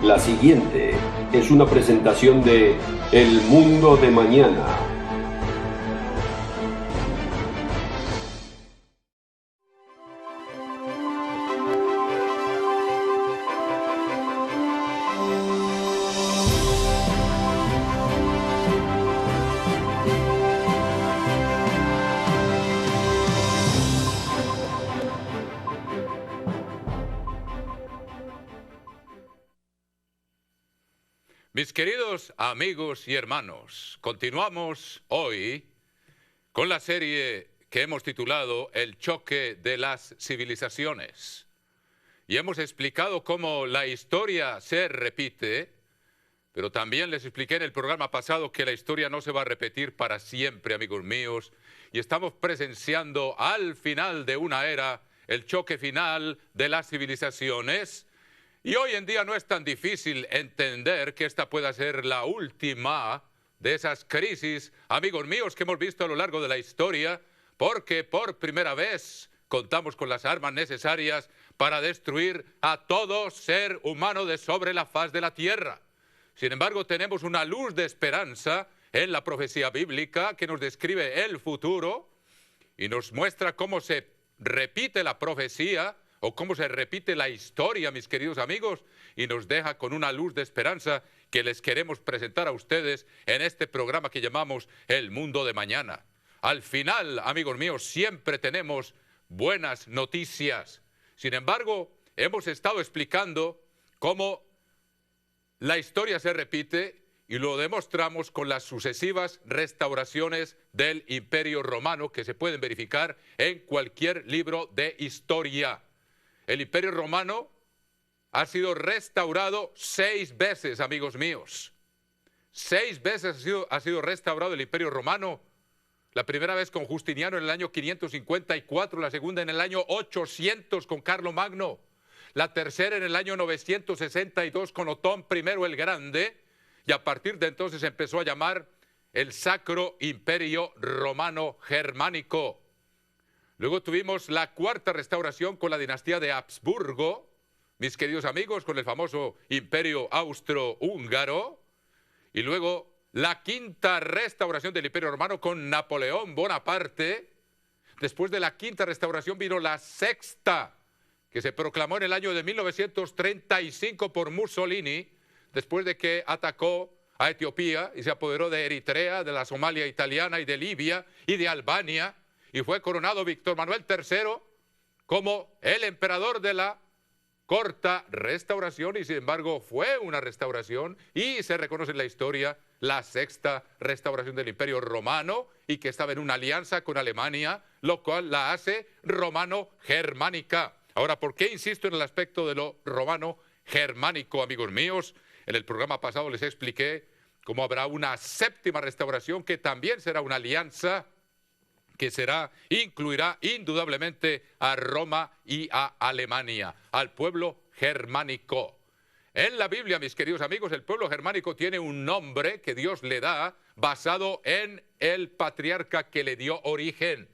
La siguiente es una presentación de El Mundo de Mañana. Mis queridos amigos y hermanos, continuamos hoy con la serie que hemos titulado El choque de las civilizaciones. Y hemos explicado cómo la historia se repite, pero también les expliqué en el programa pasado que la historia no se va a repetir para siempre, amigos míos, y estamos presenciando al final de una era el choque final de las civilizaciones. Y hoy en día no es tan difícil entender que esta pueda ser la última de esas crisis, amigos míos, que hemos visto a lo largo de la historia, porque por primera vez contamos con las armas necesarias para destruir a todo ser humano de sobre la faz de la tierra. Sin embargo, tenemos una luz de esperanza en la profecía bíblica que nos describe el futuro y nos muestra cómo se repite la profecía o cómo se repite la historia, mis queridos amigos, y nos deja con una luz de esperanza que les queremos presentar a ustedes en este programa que llamamos El Mundo de Mañana. Al final, amigos míos, siempre tenemos buenas noticias. Sin embargo, hemos estado explicando cómo la historia se repite y lo demostramos con las sucesivas restauraciones del Imperio Romano que se pueden verificar en cualquier libro de historia. El Imperio Romano ha sido restaurado 6 veces, amigos míos. 6 veces ha sido restaurado el Imperio Romano. La primera vez con Justiniano en el año 554, la segunda en el año 800 con Carlomagno, la tercera en el año 962 con Otón I el Grande, y a partir de entonces empezó a llamar el Sacro Imperio Romano Germánico. Luego tuvimos la cuarta restauración con la dinastía de Habsburgo, mis queridos amigos, con el famoso Imperio Austrohúngaro. Y luego la quinta restauración del Imperio Romano con Napoleón Bonaparte. Después de la quinta restauración vino la sexta, que se proclamó en el año de 1935 por Mussolini, después de que atacó a Etiopía y se apoderó de Eritrea, de la Somalia italiana y de Libia y de Albania. Y fue coronado Víctor Manuel III como el emperador de la corta restauración, y sin embargo fue una restauración y se reconoce en la historia la sexta restauración del Imperio Romano y que estaba en una alianza con Alemania, lo cual la hace romano-germánica. Ahora, ¿por qué insisto en el aspecto de lo romano-germánico, amigos míos? En el programa pasado les expliqué cómo habrá una séptima restauración que también será una alianza que incluirá indudablemente a Roma y a Alemania, al pueblo germánico. En la Biblia, mis queridos amigos, el pueblo germánico tiene un nombre que Dios le da basado en el patriarca que le dio origen.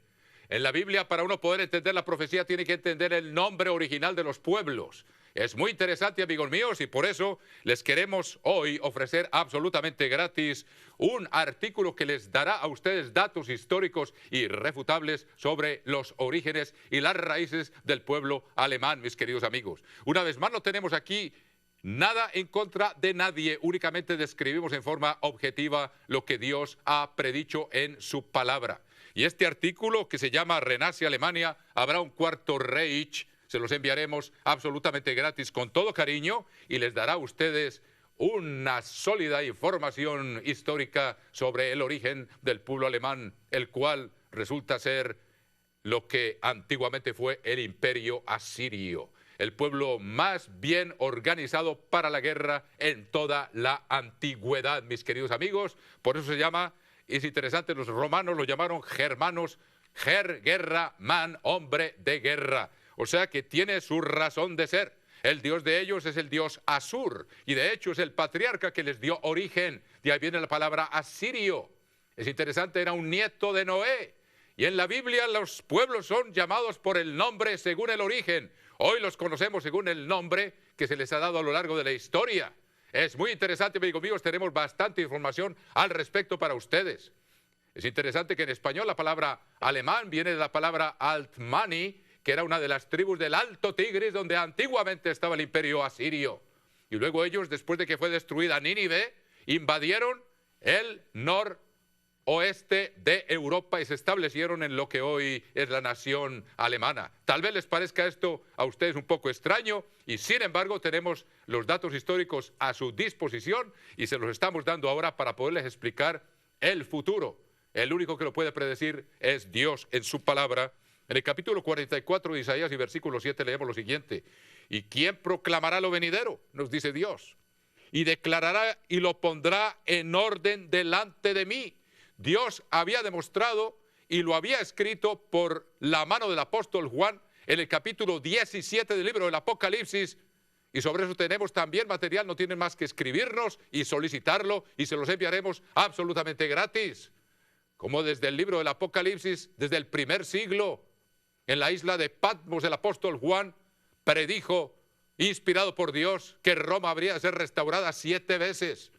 En la Biblia, para uno poder entender la profecía, tiene que entender el nombre original de los pueblos. Es muy interesante, amigos míos, y por eso les queremos hoy ofrecer absolutamente gratis un artículo que les dará a ustedes datos históricos irrefutables sobre los orígenes y las raíces del pueblo alemán, mis queridos amigos. Una vez más, no tenemos aquí nada en contra de nadie, únicamente describimos en forma objetiva lo que Dios ha predicho en su palabra. Y este artículo, que se llama Renace Alemania, habrá un cuarto Reich, se los enviaremos absolutamente gratis con todo cariño y les dará a ustedes una sólida información histórica sobre el origen del pueblo alemán, el cual resulta ser lo que antiguamente fue el Imperio Asirio, el pueblo más bien organizado para la guerra en toda la antigüedad, mis queridos amigos. Por eso se llama, es interesante, los romanos lo llamaron germanos, guerra, man, hombre de guerra. O sea que tiene su razón de ser. El dios de ellos es el dios Asur, y de hecho es el patriarca que les dio origen. De ahí viene la palabra asirio. Es interesante, era un nieto de Noé. Y en la Biblia los pueblos son llamados por el nombre según el origen. Hoy los conocemos según el nombre que se les ha dado a lo largo de la historia. Es muy interesante, amigos míos, tenemos bastante información al respecto para ustedes. Es interesante que en español la palabra alemán viene de la palabra Altmani, que era una de las tribus del Alto Tigris, donde antiguamente estaba el imperio asirio. Y luego ellos, después de que fue destruida Nínive, invadieron el noroeste de Europa y se establecieron en lo que hoy es la nación alemana. Tal vez les parezca esto a ustedes un poco extraño y sin embargo tenemos los datos históricos a su disposición y se los estamos dando ahora para poderles explicar el futuro. El único que lo puede predecir es Dios en su palabra. En el capítulo 44 de Isaías y versículo 7 leemos lo siguiente. ¿Y quién proclamará lo venidero? Nos dice Dios. Y declarará y lo pondrá en orden delante de mí. Dios había demostrado y lo había escrito por la mano del apóstol Juan en el capítulo 17 del libro del Apocalipsis. Y sobre eso tenemos también material, no tienen más que escribirnos y solicitarlo y se los enviaremos absolutamente gratis. Como desde el libro del Apocalipsis, desde el primer siglo, en la isla de Patmos, el apóstol Juan predijo, inspirado por Dios, que Roma habría de ser restaurada 7 veces.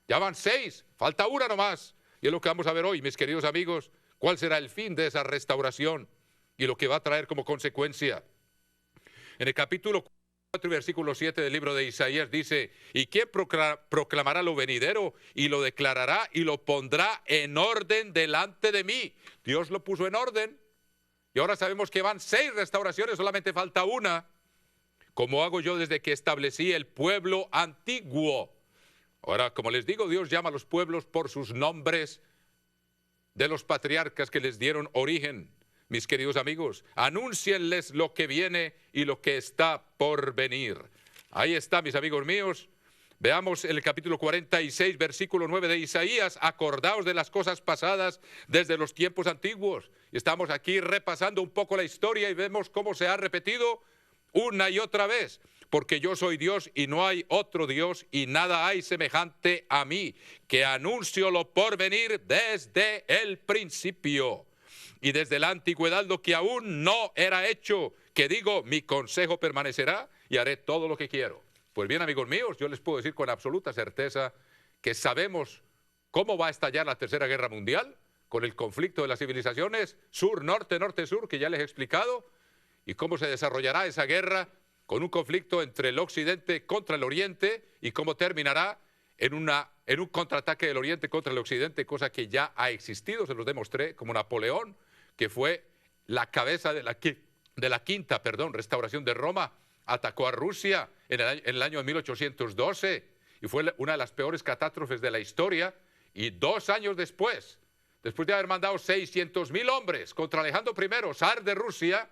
Ya van 6, falta una nomás. Y es lo que vamos a ver hoy, mis queridos amigos, cuál será el fin de esa restauración y lo que va a traer como consecuencia. En el capítulo 4, versículo 7 del libro de Isaías dice, ¿y quién proclamará lo venidero y lo declarará y lo pondrá en orden delante de mí? Dios lo puso en orden. Y ahora sabemos que van 6 restauraciones, solamente falta una. Como hago yo desde que establecí el pueblo antiguo. Ahora, como les digo, Dios llama a los pueblos por sus nombres de los patriarcas que les dieron origen. Mis queridos amigos, anúncienles lo que viene y lo que está por venir. Ahí está, mis amigos míos. Veamos el capítulo 46, versículo 9 de Isaías. Acordaos de las cosas pasadas desde los tiempos antiguos. Estamos aquí repasando un poco la historia y vemos cómo se ha repetido una y otra vez. Porque yo soy Dios y no hay otro Dios y nada hay semejante a mí, que anuncio lo por venir desde el principio y desde la antigüedad lo que aún no era hecho, que digo, mi consejo permanecerá y haré todo lo que quiero. Pues bien, amigos míos, yo les puedo decir con absoluta certeza que sabemos cómo va a estallar la Tercera Guerra Mundial con el conflicto de las civilizaciones sur-norte, norte-sur, que ya les he explicado, y cómo se desarrollará esa guerra con un conflicto entre el Occidente contra el Oriente y cómo terminará en un contraataque del Oriente contra el Occidente, cosa que ya ha existido, se los demostré, como Napoleón, que fue la cabeza de la quinta restauración de Roma, atacó a Rusia en el año de 1812 y fue una de las peores catástrofes de la historia. Y 2 años después de haber mandado 600.000 hombres contra Alejandro I, zar de Rusia,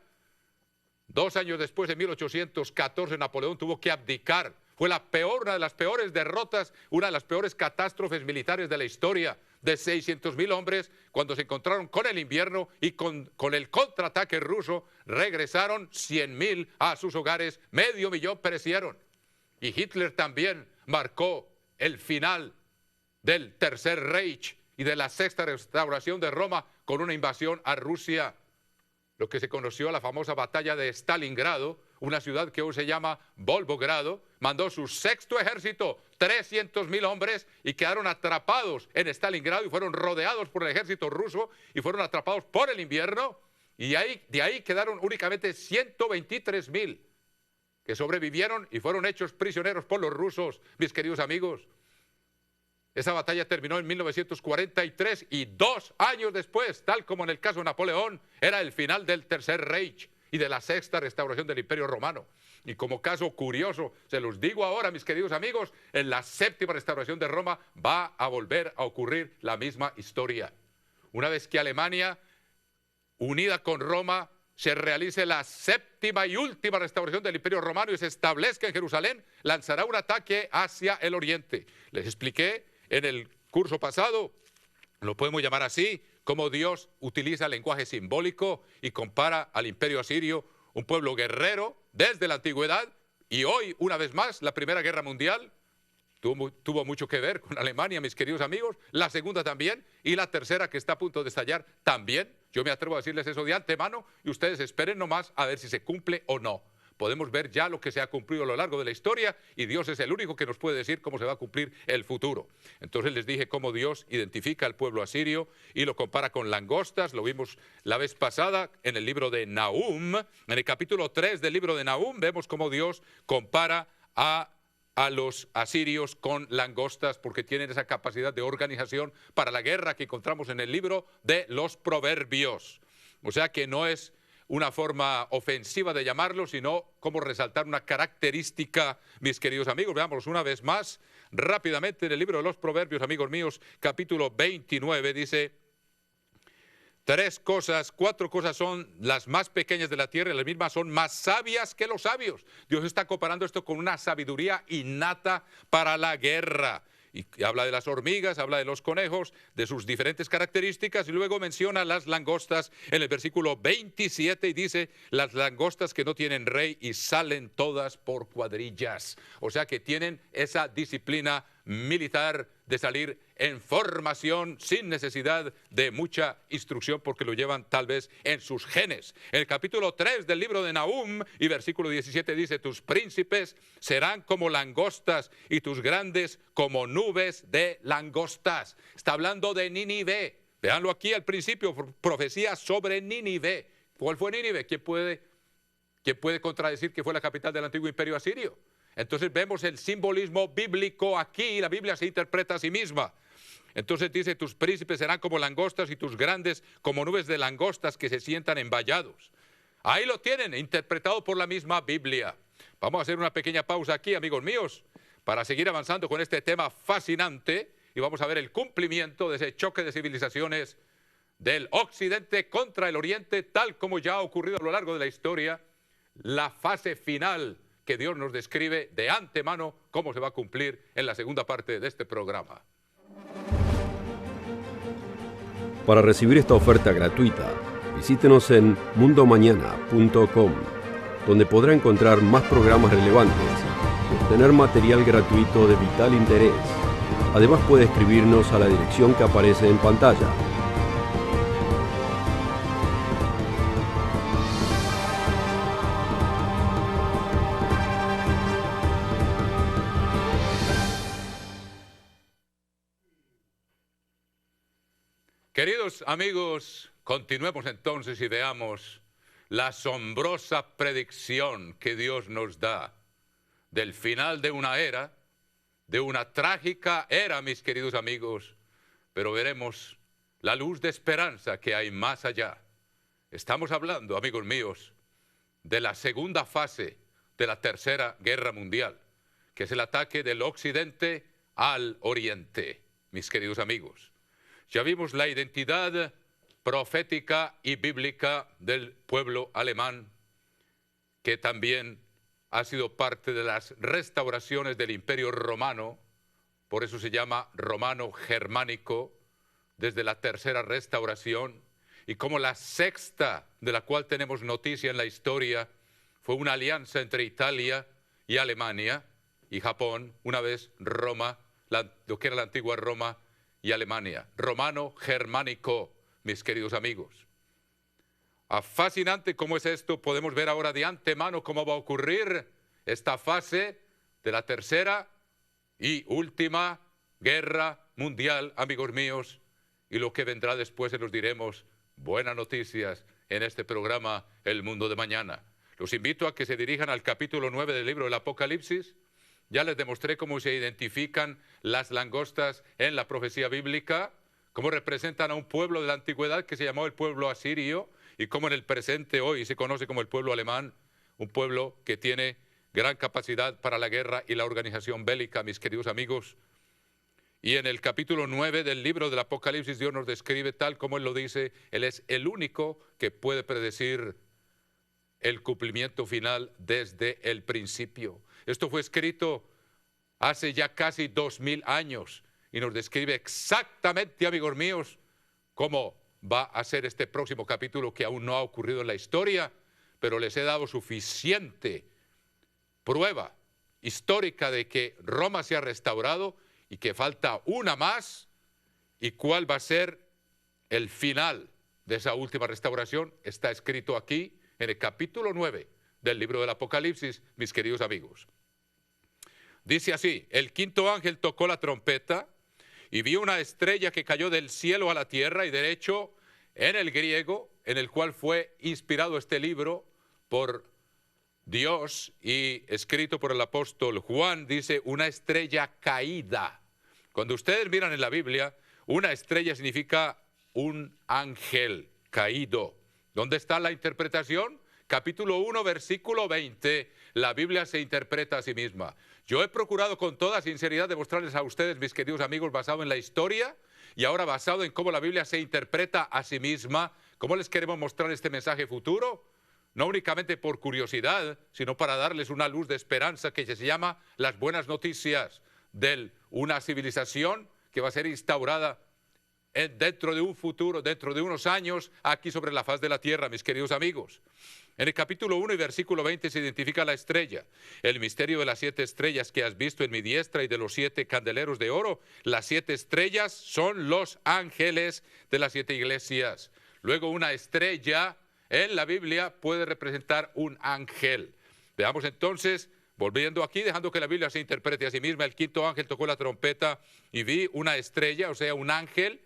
2 años después, en 1814, Napoleón tuvo que abdicar. Fue una de las peores derrotas, una de las peores catástrofes militares de la historia. De 600.000 hombres, cuando se encontraron con el invierno y con el contraataque ruso, regresaron 100.000 a sus hogares, 500.000 perecieron. Y Hitler también marcó el final del Tercer Reich y de la Sexta Restauración de Roma con una invasión a Rusia. Lo que se conoció la famosa batalla de Stalingrado, una ciudad que hoy se llama Volgogrado, mandó su 6º ejército, 300.000 hombres, y quedaron atrapados en Stalingrado y fueron rodeados por el ejército ruso y fueron atrapados por el invierno, y de ahí quedaron únicamente 123.000 que sobrevivieron y fueron hechos prisioneros por los rusos, mis queridos amigos. Esa batalla terminó en 1943 y 2 años después, tal como en el caso de Napoleón, era el final del Tercer Reich y de la Sexta Restauración del Imperio Romano. Y como caso curioso, se los digo ahora, mis queridos amigos, en la Séptima Restauración de Roma va a volver a ocurrir la misma historia. Una vez que Alemania, unida con Roma, se realice la 7ª y última restauración del Imperio Romano y se establezca en Jerusalén, lanzará un ataque hacia el oriente. Les expliqué en el curso pasado, lo podemos llamar así, cómo Dios utiliza el lenguaje simbólico y compara al imperio asirio, un pueblo guerrero desde la antigüedad, y hoy, una vez más, la Primera Guerra Mundial tuvo mucho que ver con Alemania, mis queridos amigos, la segunda también, y la tercera, que está a punto de estallar, también. Yo me atrevo a decirles eso de antemano, y ustedes esperen nomás a ver si se cumple o no. Podemos ver ya lo que se ha cumplido a lo largo de la historia y Dios es el único que nos puede decir cómo se va a cumplir el futuro. Entonces les dije cómo Dios identifica al pueblo asirio y lo compara con langostas. Lo vimos la vez pasada en el libro de Nahum. En el capítulo 3 del libro de Nahum vemos cómo Dios compara a los asirios con langostas porque tienen esa capacidad de organización para la guerra que encontramos en el libro de los Proverbios. O sea que no es una forma ofensiva de llamarlo, sino como resaltar una característica, mis queridos amigos. Veámoslos una vez más, rápidamente en el libro de los Proverbios, amigos míos, capítulo 29, dice: cuatro cosas son las más pequeñas de la tierra y las mismas son más sabias que los sabios. Dios está comparando esto con una sabiduría innata para la guerra. Y habla de las hormigas, habla de los conejos, de sus diferentes características y luego menciona las langostas en el versículo 27 y dice: las langostas que no tienen rey y salen todas por cuadrillas. O sea que tienen esa disciplina militar de salir en formación sin necesidad de mucha instrucción porque lo llevan tal vez en sus genes. En el capítulo 3 del libro de Nahum y versículo 17 dice: tus príncipes serán como langostas y tus grandes como nubes de langostas. Está hablando de Nínive. Veanlo aquí al principio, profecía sobre Nínive. ¿Cuál fue Nínive? ¿Quién puede contradecir que fue la capital del antiguo imperio asirio? Entonces vemos el simbolismo bíblico aquí, la Biblia se interpreta a sí misma. Entonces dice: tus príncipes serán como langostas y tus grandes como nubes de langostas que se sientan en vallados. Ahí lo tienen, interpretado por la misma Biblia. Vamos a hacer una pequeña pausa aquí, amigos míos, para seguir avanzando con este tema fascinante y vamos a ver el cumplimiento de ese choque de civilizaciones del Occidente contra el Oriente, tal como ya ha ocurrido a lo largo de la historia, la fase final que Dios nos describe de antemano cómo se va a cumplir en la segunda parte de este programa. Para recibir esta oferta gratuita, visítenos en mundomañana.com, donde podrá encontrar más programas relevantes y obtener material gratuito de vital interés. Además puede escribirnos a la dirección que aparece en pantalla. Queridos amigos, continuemos entonces y veamos la asombrosa predicción que Dios nos da del final de una era, de una trágica era, mis queridos amigos, pero veremos la luz de esperanza que hay más allá. Estamos hablando, amigos míos, de la segunda fase de la Tercera Guerra Mundial, que es el ataque del Occidente al Oriente, mis queridos amigos. Ya vimos la identidad profética y bíblica del pueblo alemán, que también ha sido parte de las restauraciones del Imperio Romano, por eso se llama romano-germánico, desde la tercera restauración, y como la sexta, de la cual tenemos noticia en la historia, fue una alianza entre Italia y Alemania y Japón, una vez Roma, lo que era la antigua Roma, y Alemania, romano-germánico, mis queridos amigos. Fascinante como es esto, podemos ver ahora de antemano cómo va a ocurrir esta fase de la tercera y última guerra mundial, amigos míos, y lo que vendrá después se los diremos. Buenas noticias en este programa El Mundo de Mañana. Los invito a que se dirijan al capítulo 9 del libro del Apocalipsis. Ya les demostré cómo se identifican las langostas en la profecía bíblica, cómo representan a un pueblo de la antigüedad que se llamó el pueblo asirio y cómo en el presente hoy se conoce como el pueblo alemán, un pueblo que tiene gran capacidad para la guerra y la organización bélica, mis queridos amigos. Y en el capítulo 9 del libro del Apocalipsis Dios nos describe tal como Él lo dice. Él es el único que puede predecir el cumplimiento final desde el principio. Esto fue escrito hace ya casi 2000 años y nos describe exactamente, amigos míos, cómo va a ser este próximo capítulo que aún no ha ocurrido en la historia, pero les he dado suficiente prueba histórica de que Roma se ha restaurado y que falta una más. ¿Y cuál va a ser el final de esa última restauración? Está escrito aquí en el capítulo 9 del libro del Apocalipsis, mis queridos amigos. Dice así: el quinto ángel tocó la trompeta y vi una estrella que cayó del cielo a la tierra, y de hecho, en el griego, en el cual fue inspirado este libro por Dios y escrito por el apóstol Juan, dice una estrella caída. Cuando ustedes miran en la Biblia, una estrella significa un ángel caído. ¿Dónde está la interpretación? Capítulo 1, versículo 20. La Biblia se interpreta a sí misma. Yo he procurado con toda sinceridad demostrarles a ustedes, mis queridos amigos, basado en la historia y ahora basado en cómo la Biblia se interpreta a sí misma. ¿Cómo les queremos mostrar este mensaje futuro? No únicamente por curiosidad, sino para darles una luz de esperanza que se llama las buenas noticias de una civilización que va a ser instaurada dentro de un futuro, dentro de unos años, aquí sobre la faz de la tierra, mis queridos amigos. En el capítulo 1 y versículo 20 se identifica la estrella. El misterio de las 7 estrellas que has visto en mi diestra y de los 7 candeleros de oro. Las 7 estrellas son los ángeles de las 7 iglesias. Luego, una estrella en la Biblia puede representar un ángel. Veamos entonces, volviendo aquí, dejando que la Biblia se interprete a sí misma, el quinto ángel tocó la trompeta y vi una estrella, o sea, un ángel.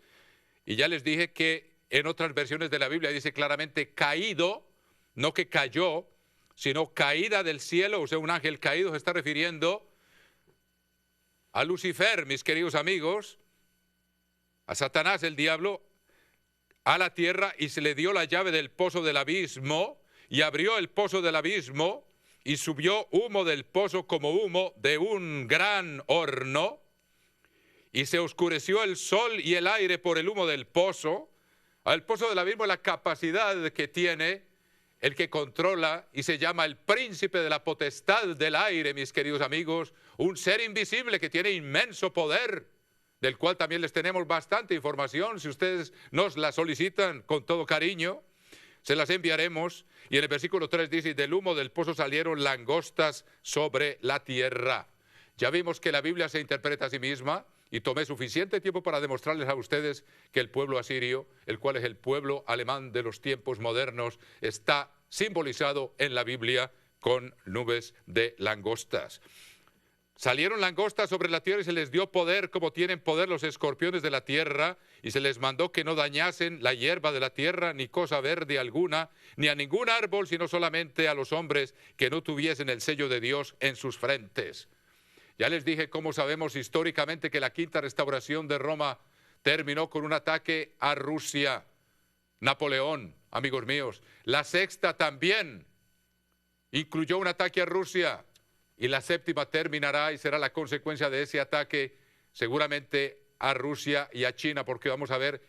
Y ya les dije que en otras versiones de la Biblia dice claramente caído, no que cayó, sino caída del cielo, o sea, un ángel caído. Se está refiriendo a Lucifer, mis queridos amigos, a Satanás, el diablo, a la tierra, y se le dio la llave del pozo del abismo, y abrió el pozo del abismo, y subió humo del pozo como humo de un gran horno, y se oscureció el sol y el aire por el humo del pozo. El pozo del abismo es la capacidad que tiene el que controla y se llama el príncipe de la potestad del aire, mis queridos amigos, un ser invisible que tiene inmenso poder, del cual también les tenemos bastante información. Si ustedes nos la solicitan con todo cariño, se las enviaremos. Y en el versículo 3 dice: del humo del pozo salieron langostas sobre la tierra. Ya vimos que la Biblia se interpreta a sí misma, y tomé suficiente tiempo para demostrarles a ustedes que el pueblo asirio, el cual es el pueblo alemán de los tiempos modernos, está simbolizado en la Biblia con nubes de langostas. Salieron langostas sobre la tierra y se les dio poder como tienen poder los escorpiones de la tierra, y se les mandó que no dañasen la hierba de la tierra, ni cosa verde alguna, ni a ningún árbol, sino solamente a los hombres que no tuviesen el sello de Dios en sus frentes. Ya les dije cómo sabemos históricamente que la quinta restauración de Roma terminó con un ataque a Rusia. Napoleón, amigos míos. La sexta también incluyó un ataque a Rusia. Y la séptima terminará y será la consecuencia de ese ataque seguramente a Rusia y a China, porque vamos a ver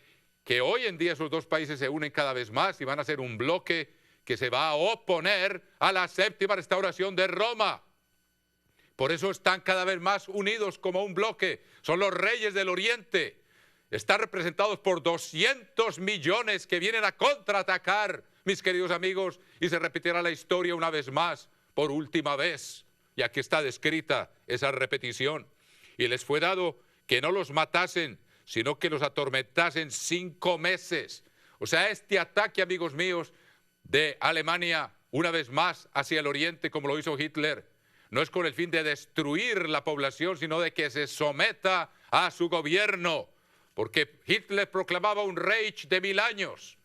que hoy en día esos dos países se unen cada vez más y van a ser un bloque que se va a oponer a la séptima restauración de Roma. Por eso están cada vez más unidos como un bloque. Son los reyes del Oriente. Están representados por 200 millones que vienen a contraatacar, mis queridos amigos, y se repetirá la historia una vez más, por última vez. Y aquí está descrita esa repetición. Y les fue dado que no los matasen, sino que los atormentasen 5 meses. O sea, este ataque, amigos míos, de Alemania, una vez más hacia el Oriente, como lo hizo Hitler, no es con el fin de destruir la población, sino de que se someta a su gobierno, porque Hitler proclamaba un Reich de 1000 años.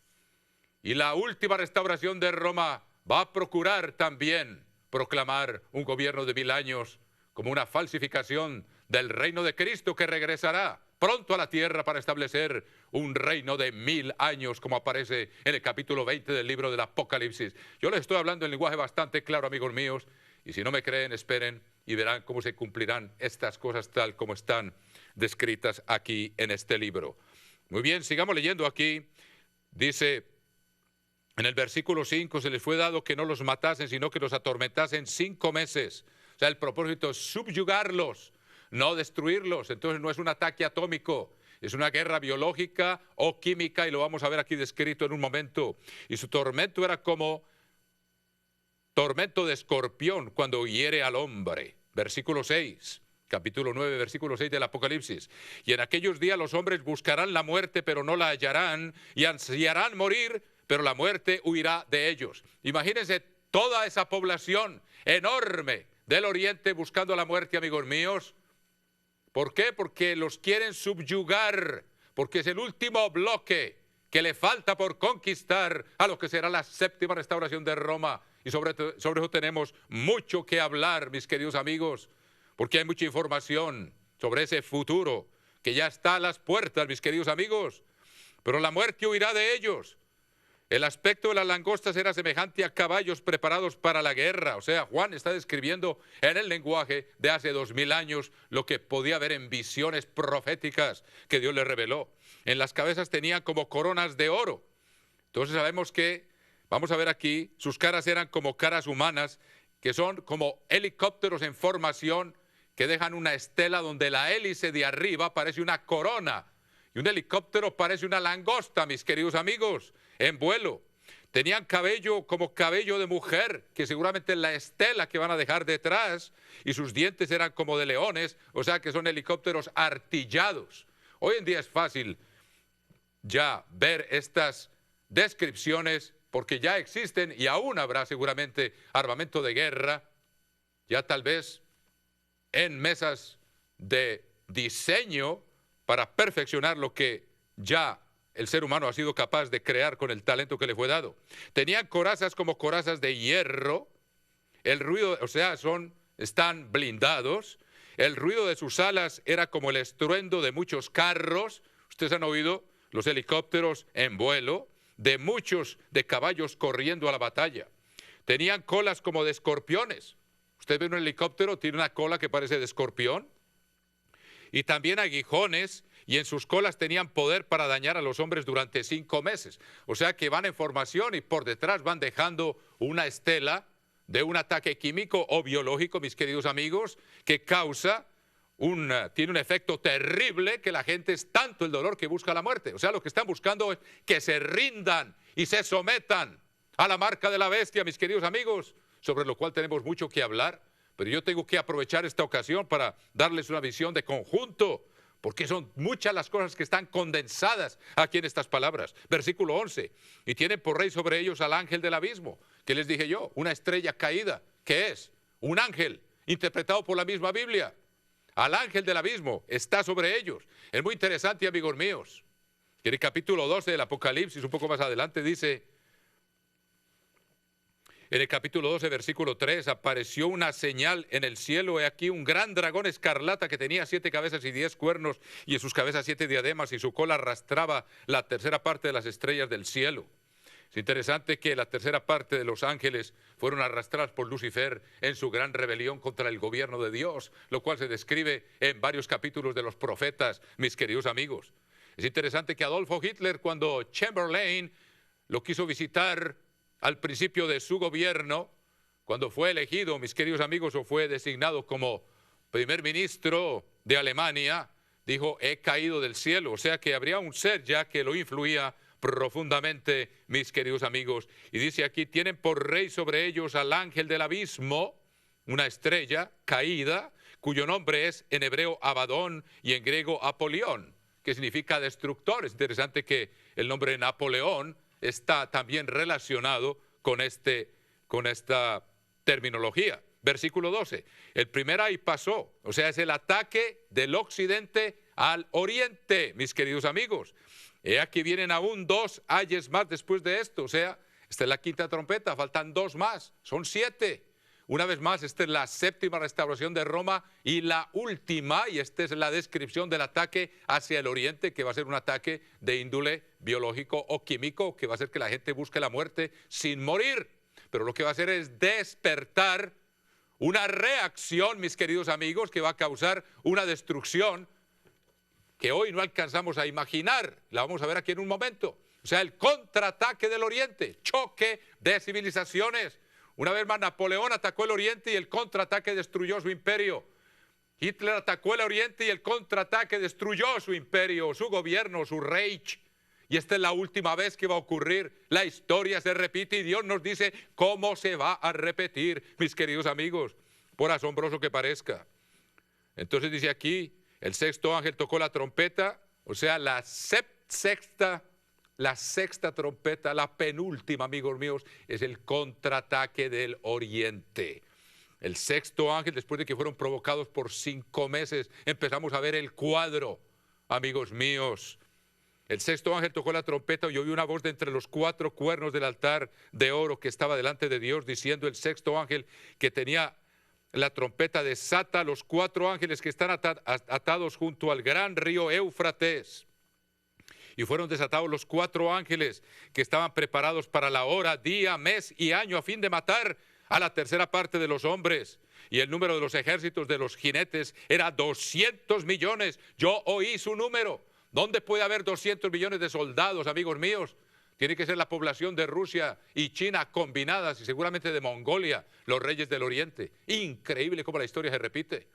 Y la última restauración de Roma va a procurar también proclamar un gobierno de 1000 años como una falsificación del reino de Cristo, que regresará pronto a la tierra para establecer un reino de 1000 años, como aparece en el capítulo 20 del libro del Apocalipsis. Yo les estoy hablando en lenguaje bastante claro, amigos míos, y si no me creen, esperen y verán cómo se cumplirán estas cosas tal como están descritas aquí en este libro. Muy bien, sigamos leyendo aquí. Dice en el versículo 5, se les fue dado que no los matasen, sino que los atormentasen 5 meses. O sea, el propósito es subyugarlos, no destruirlos. Entonces no es un ataque atómico, es una guerra biológica o química, y lo vamos a ver aquí descrito en un momento. Y su tormento era como tormento de escorpión cuando hiere al hombre. Versículo 6, capítulo 9, versículo 6 del Apocalipsis. Y en aquellos días los hombres buscarán la muerte, pero no la hallarán, y ansiarán morir, pero la muerte huirá de ellos. Imagínense toda esa población enorme del Oriente buscando la muerte, amigos míos. ¿Por qué? Porque los quieren subyugar, porque es el último bloque que le falta por conquistar a lo que será la séptima restauración de Roma. Y sobre eso tenemos mucho que hablar, mis queridos amigos, porque hay mucha información sobre ese futuro que ya está a las puertas, mis queridos amigos. Pero la muerte huirá de ellos. El aspecto de las langostas era semejante a caballos preparados para la guerra. O sea, Juan está describiendo en el lenguaje de hace 2000 años lo que podía ver en visiones proféticas que Dios le reveló. En las cabezas tenían como coronas de oro. Entonces sabemos que, vamos a ver aquí, sus caras eran como caras humanas, que son como helicópteros en formación, que dejan una estela donde la hélice de arriba parece una corona. Y un helicóptero parece una langosta, mis queridos amigos, en vuelo. Tenían cabello como cabello de mujer, que seguramente es la estela que van a dejar detrás, y sus dientes eran como de leones, o sea que son helicópteros artillados. Hoy en día es fácil ya ver estas descripciones, porque ya existen y aún habrá seguramente armamento de guerra, ya tal vez en mesas de diseño, para perfeccionar lo que ya el ser humano ha sido capaz de crear con el talento que le fue dado. Tenían corazas como corazas de hierro, el ruido, o sea, están blindados, el ruido de sus alas era como el estruendo de muchos carros. Ustedes han oído los helicópteros en vuelo, de caballos corriendo a la batalla. Tenían colas como de escorpiones. Usted ve un helicóptero, tiene una cola que parece de escorpión. Y también aguijones, y en sus colas tenían poder para dañar a los hombres durante 5 meses. O sea que van en formación y por detrás van dejando una estela de un ataque químico o biológico, mis queridos amigos, que tiene un efecto terrible, que la gente es tanto el dolor que busca la muerte. O sea, lo que están buscando es que se rindan y se sometan a la marca de la bestia, mis queridos amigos, sobre lo cual tenemos mucho que hablar. Pero yo tengo que aprovechar esta ocasión para darles una visión de conjunto, porque son muchas las cosas que están condensadas aquí en estas palabras. Versículo 11, y tienen por rey sobre ellos al ángel del abismo. ¿Qué les dije yo? Una estrella caída. ¿Qué es? Un ángel, interpretado por la misma Biblia. Al ángel del abismo está sobre ellos. Es muy interesante, amigos míos. En el capítulo 12 del Apocalipsis, un poco más adelante, dice... En el capítulo 12, versículo 3, apareció una señal en el cielo, he aquí un gran dragón escarlata que tenía 7 cabezas y 10 cuernos, y en sus cabezas 7 diademas, y su cola arrastraba la tercera parte de las estrellas del cielo. Es interesante que la tercera parte de los ángeles fueron arrastrados por Lucifer en su gran rebelión contra el gobierno de Dios, lo cual se describe en varios capítulos de los profetas, mis queridos amigos. Es interesante que Adolfo Hitler, cuando Chamberlain lo quiso visitar al principio de su gobierno, cuando fue elegido, mis queridos amigos, o fue designado como primer ministro de Alemania, dijo, he caído del cielo. O sea que habría un ser ya que lo influía profundamente, mis queridos amigos. Y dice aquí, tienen por rey sobre ellos al ángel del abismo, una estrella caída, cuyo nombre es en hebreo Abadón y en griego Apolión, que significa destructor. Es interesante que el nombre Napoleón está también relacionado con esta terminología. Versículo 12. El primer ay pasó, o sea, es el ataque del occidente al oriente, mis queridos amigos. Aquí vienen aún 2 ayes más después de esto, o sea, esta es la quinta trompeta, faltan 2 más, son 7. Una vez más, esta es la séptima restauración de Roma y la última, y esta es la descripción del ataque hacia el oriente, que va a ser un ataque de índole biológico o químico, que va a hacer que la gente busque la muerte sin morir. Pero lo que va a hacer es despertar una reacción, mis queridos amigos, que va a causar una destrucción que hoy no alcanzamos a imaginar. La vamos a ver aquí en un momento. O sea, el contraataque del oriente, choque de civilizaciones. Una vez más, Napoleón atacó el oriente y el contraataque destruyó su imperio. Hitler atacó el oriente y el contraataque destruyó su imperio, su gobierno, su Reich. Y esta es la última vez que va a ocurrir. La historia se repite y Dios nos dice cómo se va a repetir, mis queridos amigos, por asombroso que parezca. Entonces dice aquí, el sexto ángel tocó la trompeta, o sea, la sexta la sexta trompeta, la penúltima, amigos míos, es el contraataque del Oriente. El sexto ángel, después de que fueron provocados por 5 meses, empezamos a ver el cuadro, amigos míos. El sexto ángel tocó la trompeta y oyó una voz de entre los 4 cuernos del altar de oro que estaba delante de Dios, diciendo el sexto ángel que tenía la trompeta: desata a los 4 ángeles que están atados junto al gran río Éufrates. Y fueron desatados los 4 ángeles que estaban preparados para la hora, día, mes y año, a fin de matar a la tercera parte de los hombres. Y el número de los ejércitos de los jinetes era 200 millones. Yo oí su número. ¿Dónde puede haber 200 millones de soldados, amigos míos? Tiene que ser la población de Rusia y China combinadas, y seguramente de Mongolia, los reyes del Oriente. Increíble cómo la historia se repite.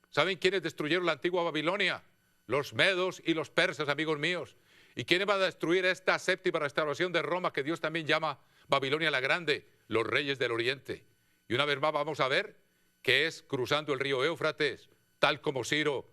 ¿Saben quiénes destruyeron la antigua Babilonia? Los medos y los persas, amigos míos. ¿Y quiénes van a destruir esta séptima restauración de Roma, que Dios también llama Babilonia la Grande? Los reyes del Oriente. Y una vez más vamos a ver que es cruzando el río Éufrates, tal como Ciro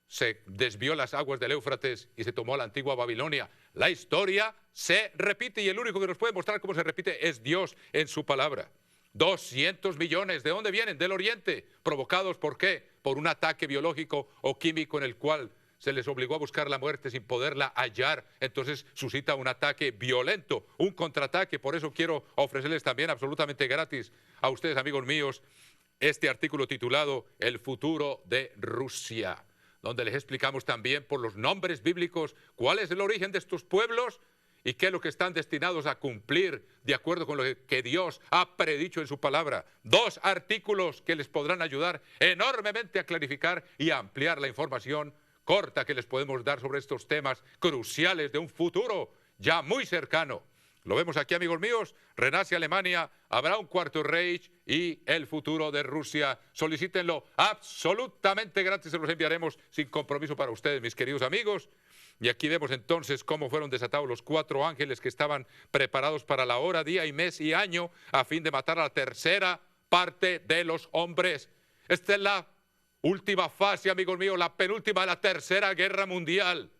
se desvió las aguas del Éufrates y se tomó la antigua Babilonia. La historia se repite, y el único que nos puede mostrar cómo se repite es Dios en su palabra. 200 millones, ¿de dónde vienen? Del Oriente. ¿Provocados por qué? Por un ataque biológico o químico en el cual se les obligó a buscar la muerte sin poderla hallar. Entonces suscita un ataque violento, un contraataque. Por eso quiero ofrecerles también absolutamente gratis a ustedes, amigos míos, este artículo titulado El futuro de Rusia, donde les explicamos también por los nombres bíblicos cuál es el origen de estos pueblos y qué es lo que están destinados a cumplir de acuerdo con lo que Dios ha predicho en su palabra. 2 artículos que les podrán ayudar enormemente a clarificar y a ampliar la información corta que les podemos dar sobre estos temas cruciales de un futuro ya muy cercano. Lo vemos aquí, amigos míos. Renace Alemania, habrá un cuarto Reich y el futuro de Rusia. Solicítenlo absolutamente gratis, se los enviaremos sin compromiso para ustedes, mis queridos amigos. Y aquí vemos entonces cómo fueron desatados los 4 ángeles que estaban preparados para la hora, día y mes y año a fin de matar a la tercera parte de los hombres. Esta es la última fase, amigos míos, la penúltima de la Tercera Guerra Mundial.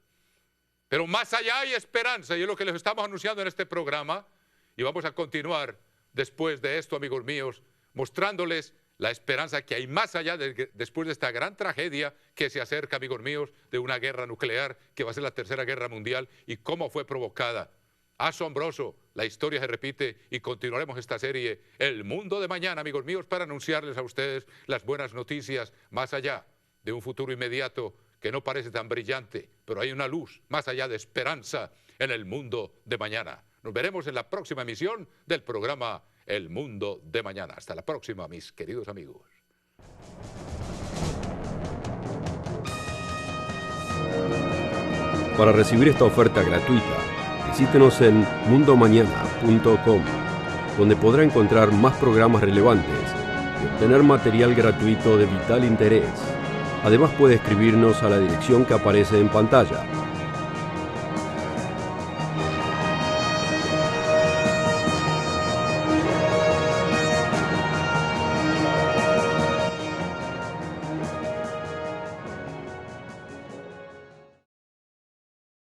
Pero más allá hay esperanza, y es lo que les estamos anunciando en este programa. Y vamos a continuar después de esto, amigos míos, mostrándoles la esperanza que hay más allá después de esta gran tragedia que se acerca, amigos míos, de una guerra nuclear que va a ser la Tercera Guerra Mundial, y cómo fue provocada. Asombroso, la historia se repite, y continuaremos esta serie El Mundo de Mañana, amigos míos, para anunciarles a ustedes las buenas noticias más allá de un futuro inmediato que no parece tan brillante, pero hay una luz más allá de esperanza en el mundo de mañana. Nos veremos en la próxima emisión del programa El Mundo de Mañana. Hasta la próxima, mis queridos amigos. Para recibir esta oferta gratuita, visítenos en mundomañana.com, donde podrá encontrar más programas relevantes y obtener material gratuito de vital interés. Además, puede escribirnos a la dirección que aparece en pantalla.